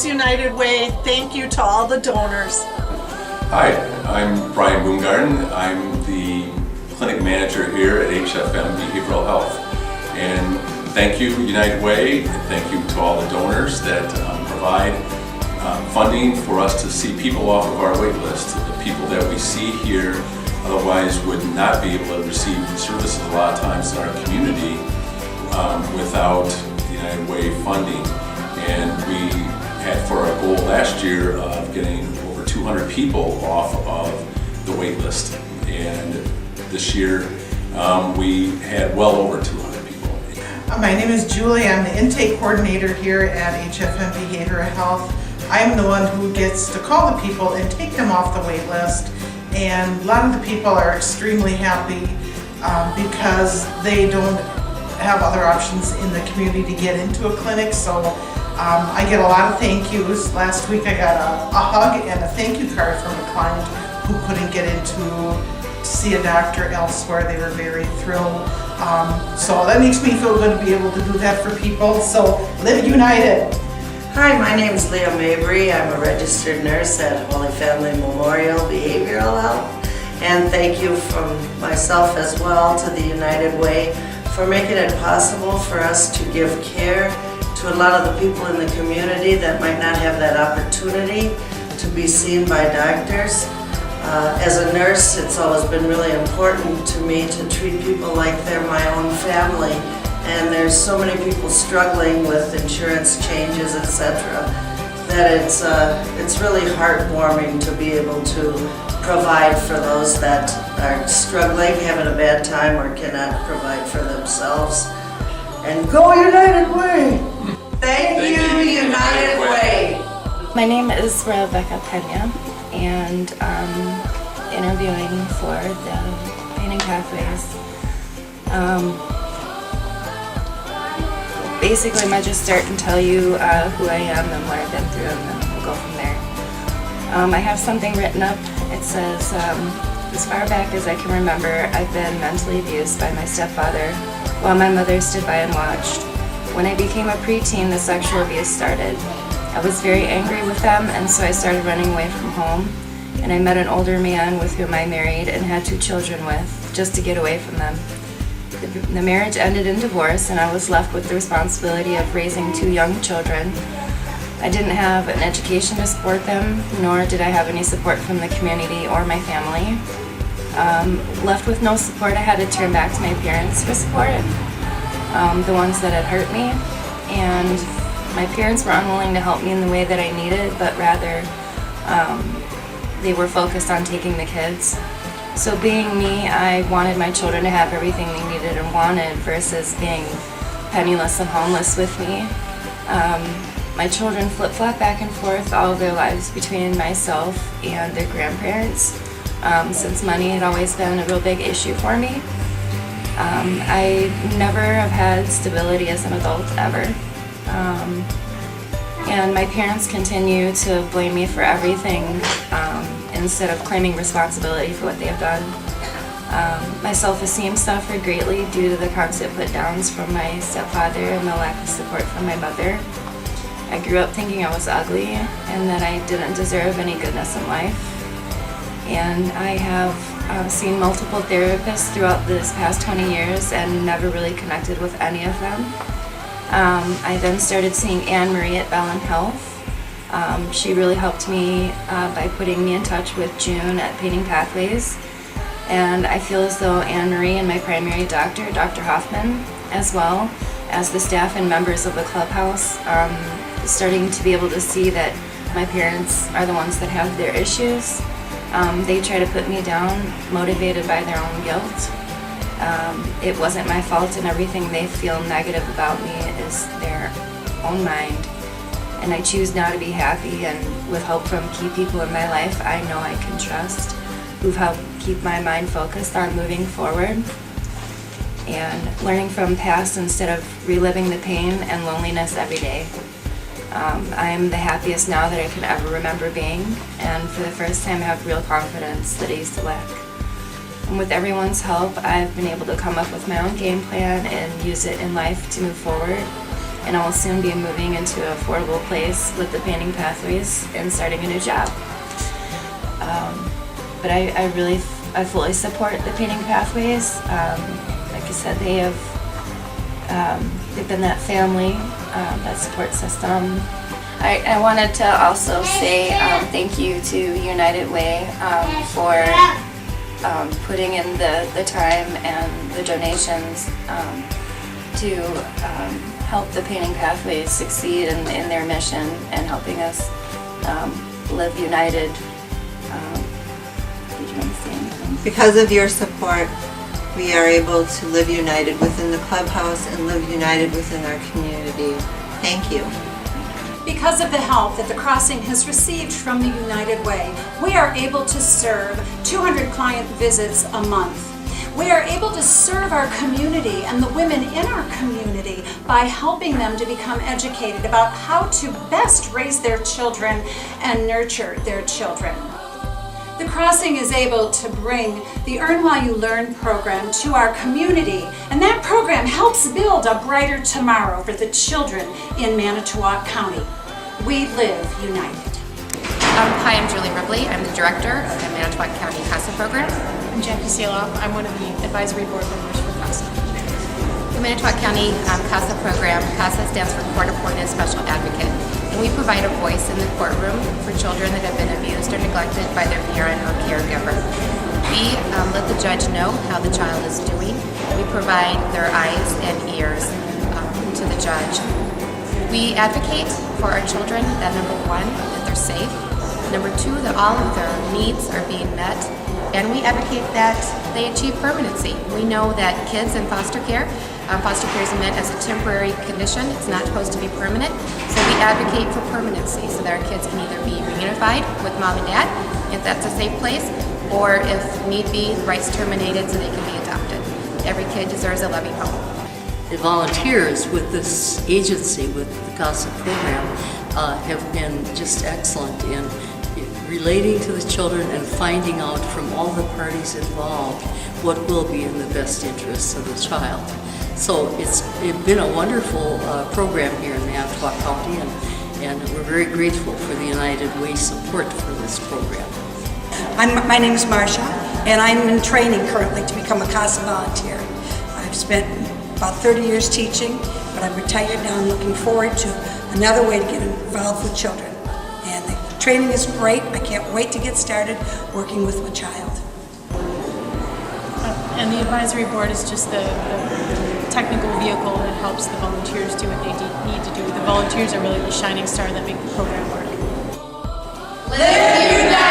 Thanks, United Way. Thank you to all the donors. Hi, I'm Brian Boomgarden. I'm the clinic manager here at HFM Behavioral Health. And thank you, United Way, and thank you to all the donors that provide funding for us to see people off of our wait list. The people that we see here otherwise would not be able to receive services a lot of times in our community without the United Way funding. And we had for our goal last year of getting over 200 people off of the wait list. And this year we had well over 200 people. My name is Julie. I'm the intake coordinator here at HFM Behavioral Health. I'm the one who gets to call the people and take them off the wait list. And a lot of the people are extremely happy because they don't have other options in the community to get into a clinic. So I get a lot of thank yous. Last week I got a hug and a thank you card from a client who couldn't get into to see a doctor elsewhere. They were very thrilled. So that makes me feel good to be able to do that for people. So live united. Hi, my name is Leah Mabry. I'm a registered nurse at Holy Family Memorial Behavioral Health. And thank you from myself as well to the United Way for making it possible for us to give care to a lot of the people in the community that might not have that opportunity to be seen by doctors. As a nurse, it's always been really important to me to treat people like they're my own family. And there's so many people struggling with insurance changes, etc., that it's really heartwarming to be able to provide for those that are struggling, having a bad time, or cannot provide for themselves. And go United Way! Thank you, United Way! My name is Rebecca Pena, and I'm interviewing for the Painting Pathways. Basically, I might just start and tell you who I am and what I've been through, and then we'll go from there. I have something written up. It says, as far back as I can remember, I've been mentally abused by my stepfather while my mother stood by and watched. When I became a preteen, the sexual abuse started. I was very angry with them, and so I started running away from home. And I met an older man with whom I married and had 2 children with, just to get away from them. The marriage ended in divorce, and I was left with the responsibility of raising 2 young children. I didn't have an education to support them, nor did I have any support from the community or my family. Left with no support, I had to turn back to my parents for support, the ones that had hurt me. And my parents were unwilling to help me in the way that I needed, but rather they were focused on taking the kids. So being me, I wanted my children to have everything they needed and wanted versus being penniless and homeless with me. My children flip-flop back and forth all of their lives between myself and their grandparents, since money had always been a real big issue for me. I never have had stability as an adult ever. And my parents continue to blame me for everything instead of claiming responsibility for what they have done. My self-esteem suffered greatly due to the constant put-downs from my stepfather and the lack of support from my mother. I grew up thinking I was ugly and that I didn't deserve any goodness in life. And I have seen multiple therapists throughout this past 20 years and never really connected with any of them. I then started seeing Anne-Marie at Bellin Health. She really helped me by putting me in touch with June at Painting Pathways. And I feel as though Anne-Marie and my primary doctor, Dr. Hoffman, as well as the staff and members of the clubhouse, starting to be able to see that my parents are the ones that have their issues. They try to put me down, motivated by their own guilt. It wasn't my fault, and everything they feel negative about me is their own mind. And I choose now to be happy, and with help from key people in my life I know I can trust, who've helped keep my mind focused on moving forward and learning from past instead of reliving the pain and loneliness every day. I'm the happiest now that I can ever remember being, and for the first time I have real confidence that I used to lack. And with everyone's help, I've been able to come up with my own game plan and use it in life to move forward. and I will soon be moving into an affordable place with the Painting Pathways and starting a new job. But I fully support the Painting Pathways. Like I said, they've been that family, that support system. I wanted to also say thank you to United Way for putting in the time and the donations to help the Painting Pathways succeed in their mission and helping us live united. Did you want to say anything? Because of your support, we are able to live united within the clubhouse and live united within our community. Thank you. Because of the help that the Crossing has received from the United Way, we are able to serve 200 client visits a month. We are able to serve our community and the women in our community by helping them to become educated about how to best raise their children and nurture their children. The Crossing is able to bring the Earn While You Learn program to our community, and that program helps build a brighter tomorrow for the children in Manitowoc County. We live united. Hi, I'm Julie Ribley. I'm the director of the Manitowoc County CASA program. I'm Jackie Saloff. I'm one of the advisory board members for CASA. The Manitowoc County CASA program, CASA stands for Court Appointed Special Advocate, and we provide a voice in the courtroom for children that have been abused or neglected by their parent or caregiver. We let the judge know how the child is doing. We provide their eyes and ears to the judge. We advocate for our children that number one, that they're safe. Number two, that all of their needs are being met. And we advocate that they achieve permanency. We know that kids in foster care is meant as a temporary condition. It's not supposed to be permanent. So we advocate for permanency so that our kids can either be reunified with mom and dad, if that's a safe place, or if need be, rights terminated so they can be adopted. Every kid deserves a loving home. The volunteers with this agency, with the CASA program, have been just excellent in relating to the children and finding out from all the parties involved what will be in the best interests of the child. So it's been a wonderful program here in Manitowoc County, and we're very grateful for the United Way support for this program. My name is Marcia, and I'm in training currently to become a CASA volunteer. I've spent about 30 years teaching, but I'm retired now and looking forward to another way to get involved with children. And the training is great. I can't wait to get started working with my child. And the advisory board is just the technical vehicle that helps the volunteers do what they need to do. The volunteers are really the shining star that make the program work. Live united!